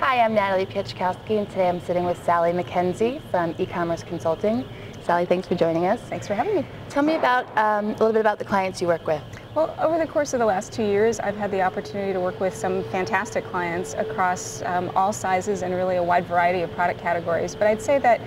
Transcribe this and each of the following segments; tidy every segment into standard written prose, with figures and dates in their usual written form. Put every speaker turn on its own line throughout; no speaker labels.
Hi, I'm Natalie Pietrzykowski, and today I'm sitting with Sally McKenzie from e-commerce consulting. Sally, thanks for joining us.
Thanks for having me.
Tell me about a little bit about the clients you work with.
Well, over the course of the last 2 years, I've had the opportunity to work with some fantastic clients across all sizes and really a wide variety of product categories. But I'd say that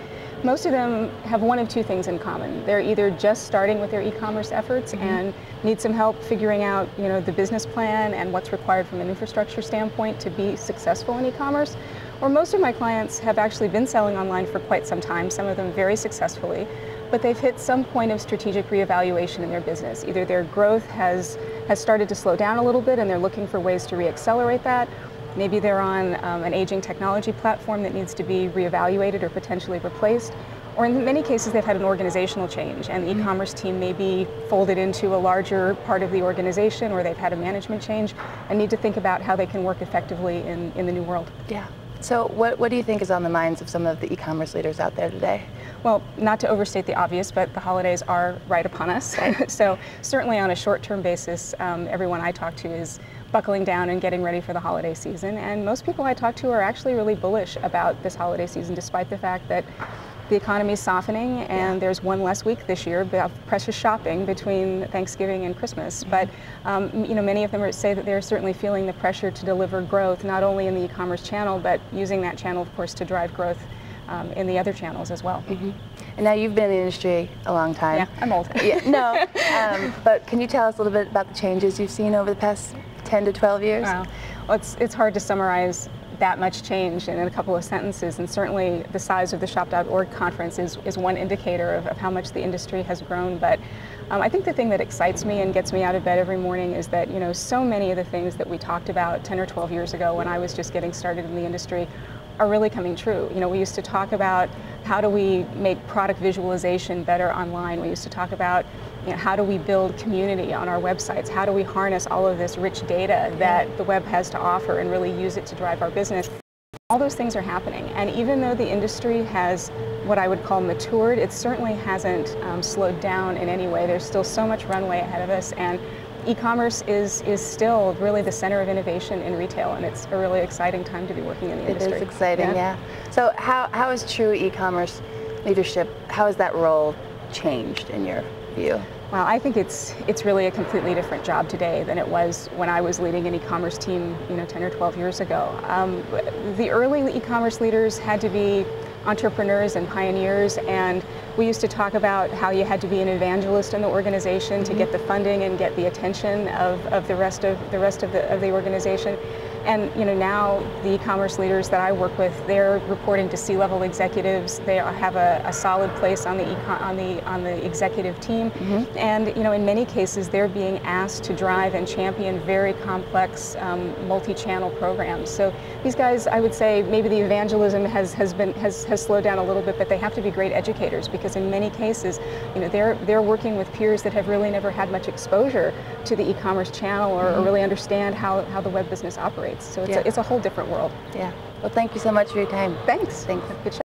most of them have one of two things in common. They're either just starting with their e-commerce efforts and need some help figuring out, the business plan and what's required from an infrastructure standpoint to be successful in e-commerce. Or most of my clients have actually been selling online for quite some time, some of them very successfully, but they've hit some point of strategic reevaluation in their business. Either their growth has started to slow down a little bit and they're looking for ways to reaccelerate that. Maybe they're on an aging technology platform that needs to be reevaluated or potentially replaced. Or in many cases, they've had an organizational change and the e-commerce team may be folded into a larger part of the organization, or they've had a management change and need to think about how they can work effectively in the new world.
Yeah. So what do you think is on the minds of some of the e-commerce leaders out there today?
Well, not to overstate the obvious, but the holidays are right upon us. So certainly on a short-term basis, everyone I talk to is buckling down and getting ready for the holiday season. And most people I talk to are actually really bullish about this holiday season, despite the fact that the economy is softening and there's one less week this year of precious shopping between Thanksgiving and Christmas. But many of them say that they're certainly feeling the pressure to deliver growth, not only in the e-commerce channel, but using that channel, of course, to drive growth in the other channels as well.
And now you've been in the industry a long time.
Yeah, I'm old.
But can you tell us a little bit about the changes you've seen over the past 10 to 12 years?
Wow. Well, it's hard to summarize that much change in a couple of sentences, and certainly the size of the shop.org conference is one indicator of how much the industry has grown. But I think the thing that excites me and gets me out of bed every morning is that so many of the things that we talked about 10 or 12 years ago when I was just getting started in the industry are really coming true. We used to talk about how do we make product visualization better online. We used to talk about how do we build community on our websites? How do we harness all of this rich data that the web has to offer and really use it to drive our business? All those things are happening, and even though the industry has what I would call matured, it certainly hasn't slowed down in any way. There's still so much runway ahead of us, and e-commerce is still really the center of innovation in retail, and it's a really exciting time to be working in the industry.
It is exciting, yeah. So how is true e-commerce leadership, how has that role changed in your view?
Well, I think it's really a completely different job today than it was when I was leading an e-commerce team 10 or 12 years ago. The early e-commerce leaders had to be entrepreneurs and pioneers, and we used to talk about how you had to be an evangelist in the organization to get the funding and get the attention of the rest of the organization. And now the e-commerce leaders that I work with, they're reporting to C-level executives. They have a solid place on the executive team, and in many cases they're being asked to drive and champion very complex multi-channel programs. So these guys, I would say, maybe the evangelism has slowed down a little bit, but they have to be great educators, because in many cases, they're working with peers that have really never had much exposure to the e-commerce channel or really understand how the web business operates. So it's a whole different world.
Yeah. Well, thank you so much for your time.
Thanks. Good